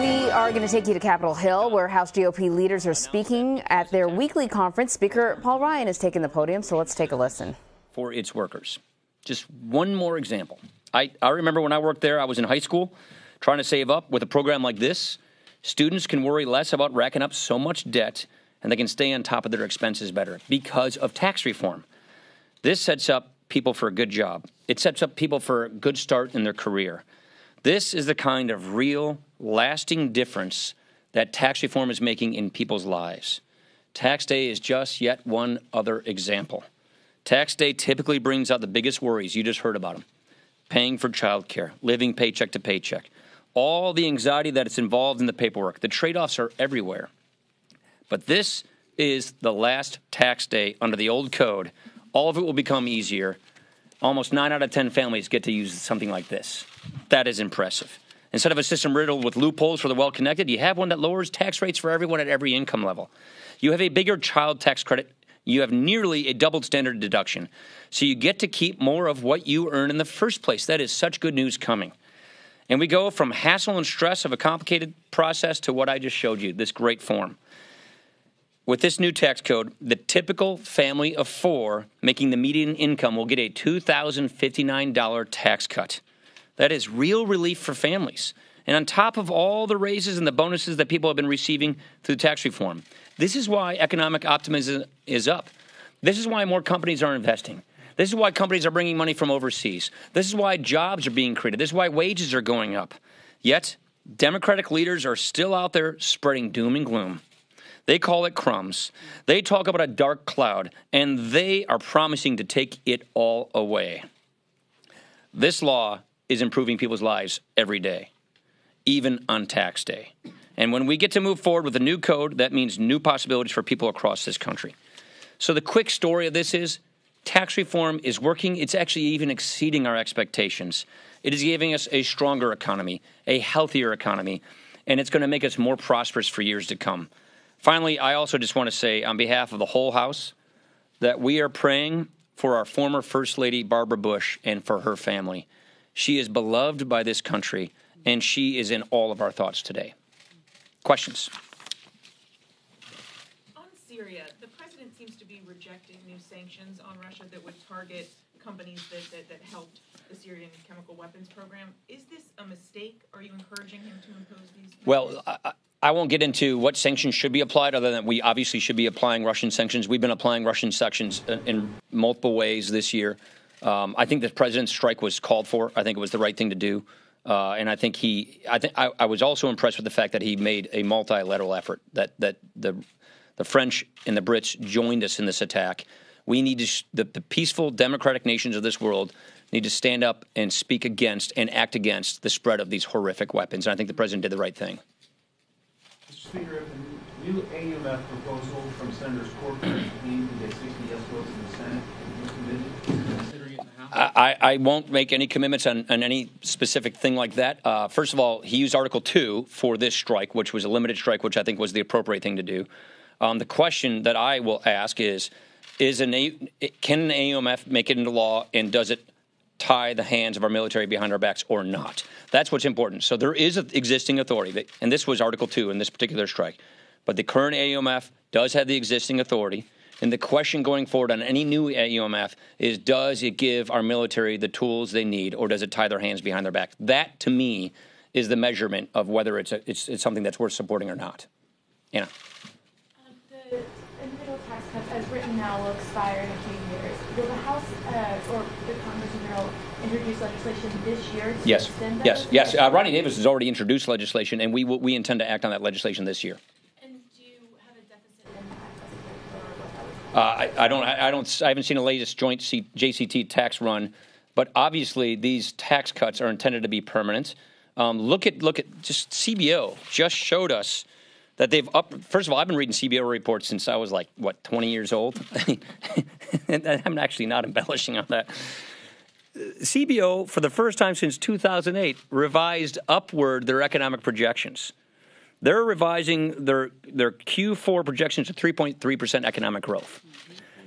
We are going to take you to Capitol Hill, where House GOP leaders are speaking at their weekly conference. Speaker Paul Ryan has taken the podium, so let's take a listen. For its workers. Just one more example. I remember when I worked there, I was in high school trying to save up. With a program like this, students can worry less about racking up so much debt, and they can stay on top of their expenses better because of tax reform. This sets up people for a good job. It sets up people for a good start in their career. This is the kind of real, lasting difference that tax reform is making in people's lives. Tax day is just yet one other example. Tax day typically brings out the biggest worries. You just heard about them. Paying for child care, living paycheck to paycheck, all the anxiety that is involved in the paperwork. The trade-offs are everywhere. But this is the last tax day under the old code. All of it will become easier. Almost 9 out of 10 families get to use something like this. That is impressive. Instead of a system riddled with loopholes for the well-connected, you have one that lowers tax rates for everyone at every income level. You have a bigger child tax credit. You have nearly a doubled standard deduction. So you get to keep more of what you earn in the first place. That is such good news coming. And we go from hassle and stress of a complicated process to what I just showed you, this great form. With this new tax code, the typical family of 4 making the median income will get a $2,059 tax cut. That is real relief for families. And on top of all the raises and the bonuses that people have been receiving through tax reform, this is why economic optimism is up. This is why more companies are investing. This is why companies are bringing money from overseas. This is why jobs are being created. This is why wages are going up. Yet, Democratic leaders are still out there spreading doom and gloom. They call it crumbs. They talk about a dark cloud, and they are promising to take it all away. This law is improving people's lives every day, even on tax day. And when we get to move forward with a new code, that means new possibilities for people across this country. So the quick story of this is tax reform is working. It's actually even exceeding our expectations. It is giving us a stronger economy, a healthier economy, and it's going to make us more prosperous for years to come. Finally, I also just want to say on behalf of the whole House that we are praying for our former First Lady, Barbara Bush, and for her family. She is beloved by this country, and she is in all of our thoughts today. Questions? On Syria, the president seems to be rejecting new sanctions on Russia that would target companies that helped the Syrian chemical weapons program. Is this a mistake? Are you encouraging him to impose these? Well, I won't get into what sanctions should be applied, other than we obviously should be applying Russian sanctions. We've been applying Russian sanctions in multiple ways this year. I think the president's strike was called for. I think it was the right thing to do. And I think I was also impressed with the fact that he made a multilateral effort, that the French and the Brits joined us in this attack. We need to, the peaceful democratic nations of this world need to stand up and speak against and act against the spread of these horrific weapons. And I think the president did the right thing. Mr. Speaker, if the new AUMF proposal from Senators Corcoran and Dean can get 60 yes votes in the Senate, are you committed to considering it in the House? I won't make any commitments on any specific thing like that. First of all, he used Article 2 for this strike, which was a limited strike, which I think was the appropriate thing to do. The question that I will ask is can an AUMF make it into law, and does it tie the hands of our military behind our backs or not? That's what's important. So there is an existing authority, and this was Article 2 in this particular strike. But the current AUMF does have the existing authority. And the question going forward on any new AUMF is, does it give our military the tools they need, or does it tie their hands behind their back? That, to me, is the measurement of whether it's something that's worth supporting or not. Anna. The individual tax cuts, as written now, will expire in a few years. Will the House or the Congress in general introduce legislation this year to extend that? Yes. Ronnie Davis has already introduced legislation, and we intend to act on that legislation this year. I haven't seen a latest joint JCT tax run, but obviously these tax cuts are intended to be permanent. Look at just CBO just showed us that they've first of all, I've been reading CBO reports since I was 20 years old. And I'm actually not embellishing on that. CBO, for the first time since 2008, revised upward their economic projections. They're revising their Q4 projections to 3.3% economic growth.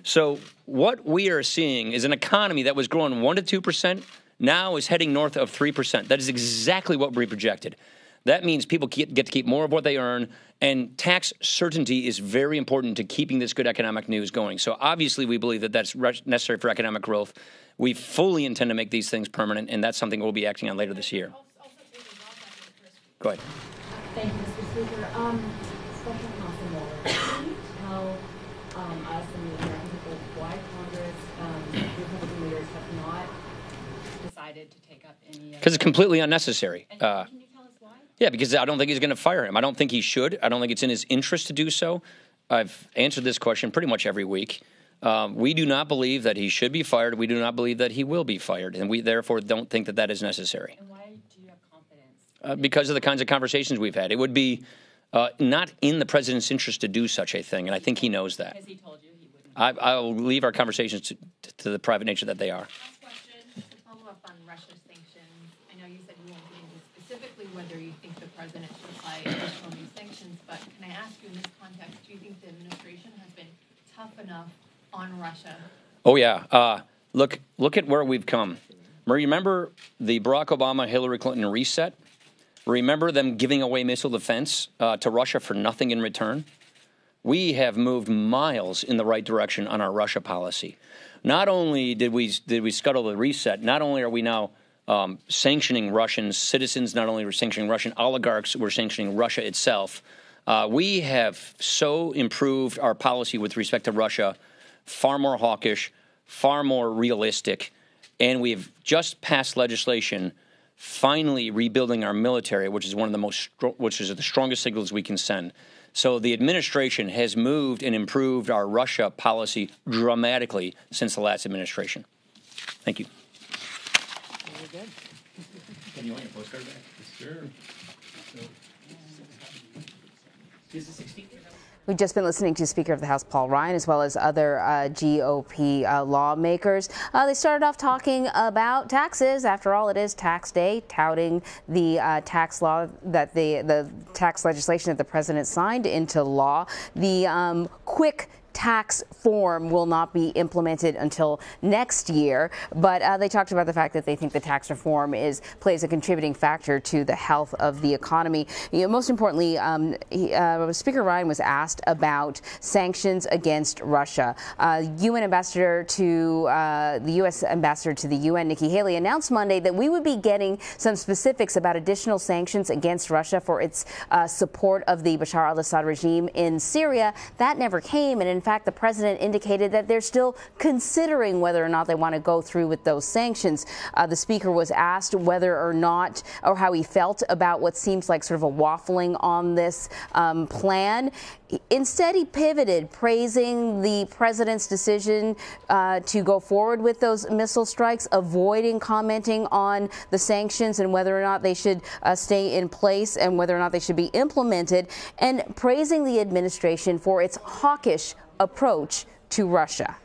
So what we are seeing is an economy that was growing 1% to 2%, now is heading north of 3%. That is exactly what we projected. That means people get to keep more of what they earn, and tax certainty is very important to keeping this good economic news going. So obviously we believe that that's necessary for economic growth. We fully intend to make these things permanent, and that's something we'll be acting on later this year. Go ahead. Thank you, Mr. Speaker. Special Counsel Mueller, can you tell us and the American people why Congress, Republican leaders have not decided to take up any? Because it's completely unnecessary. And can you tell us why? Yeah, because I don't think he's going to fire him. I don't think he should. I don't think it's in his interest to do so. I've answered this question pretty much every week. We do not believe that he should be fired. We do not believe that he will be fired, and we therefore don't think that that is necessary. And why do you have confidence? Because of the kinds of conversations we've had. It would be not in the president's interest to do such a thing, and I think he knows that. Has he told you he wouldn't? I'll leave our conversations to the private nature that they are. Last question, to follow up on Russia sanctions. I know you said you won't get into specifically whether you think the president should apply additional new sanctions, but can I ask you in this context, do you think the administration has been tough enough on Russia? Oh, yeah. Look at where we've come. Remember the Barack Obama-Hillary Clinton reset? Remember them giving away missile defense to Russia for nothing in return? We have moved miles in the right direction on our Russia policy. Not only did we scuttle the reset, not only are we now sanctioning Russian citizens, not only are we sanctioning Russian oligarchs, we're sanctioning Russia itself. We have so improved our policy with respect to Russia, far more hawkish, far more realistic, and we've just passed legislation finally rebuilding our military, which is the strongest signals we can send. So the administration has moved and improved our Russia policy dramatically since the last administration. Thank you. Very good. Can you want your postcard back? Sure. Is it 16? We've just been listening to Speaker of the House Paul Ryan, as well as other GOP lawmakers. They started off talking about taxes. After all, it is tax day, touting the tax law that the tax legislation that the president signed into law. The quick tax form will not be implemented until next year, but they talked about the fact that they think the tax reform plays a contributing factor to the health of the economy. Most importantly, Speaker Ryan was asked about sanctions against Russia. UN ambassador to the U.S. ambassador to the UN, Nikki Haley, announced Monday that we would be getting some specifics about additional sanctions against Russia for its support of the Bashar al-Assad regime in Syria. That never came, and in fact, the president indicated that they're still considering whether or not they want to go through with those sanctions. The speaker was asked whether or not, or how he felt about what seems like sort of a waffling on this plan. Instead, he pivoted, praising the president's decision to go forward with those missile strikes, avoiding commenting on the sanctions and whether or not they should stay in place and whether or not they should be implemented, and praising the administration for its hawkish approach to Russia.